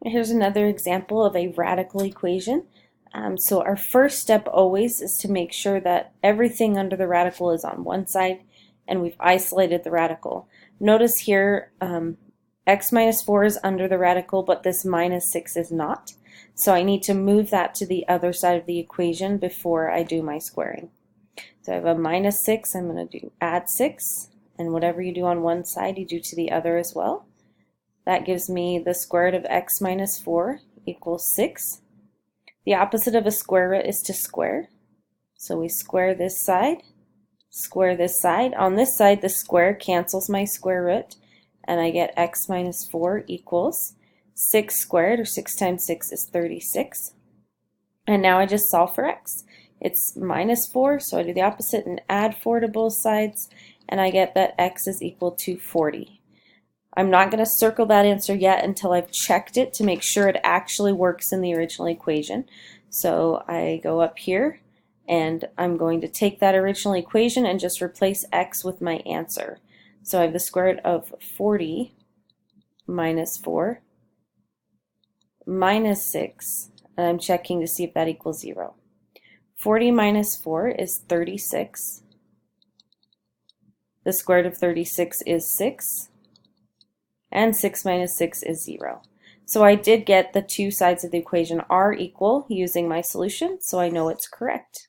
Here's another example of a radical equation. So our first step always is to make sure that everything under the radical is on one side and we've isolated the radical. Notice here x minus 4 is under the radical, but this minus 6 is not. So I need to move that to the other side of the equation before I do my squaring. So I have a minus 6, I'm going to do add 6, and whatever you do on one side you do to the other as well. That gives me the square root of x minus 4 equals 6. The opposite of a square root is to square. So we square this side, square this side. On this side, the square cancels my square root, and I get x minus 4 equals 6 squared, or 6 times 6 is 36. And now I just solve for x. It's minus 4, so I do the opposite and add 4 to both sides, and I get that x is equal to 40. I'm not going to circle that answer yet until I've checked it to make sure it actually works in the original equation. So I go up here and I'm going to take that original equation and just replace x with my answer. So I have the square root of 40 minus 4 minus 6, and I'm checking to see if that equals 0. 40 minus 4 is 36. The square root of 36 is 6. And 6 minus 6 is 0. So I did get the two sides of the equation are equal using my solution, so I know it's correct.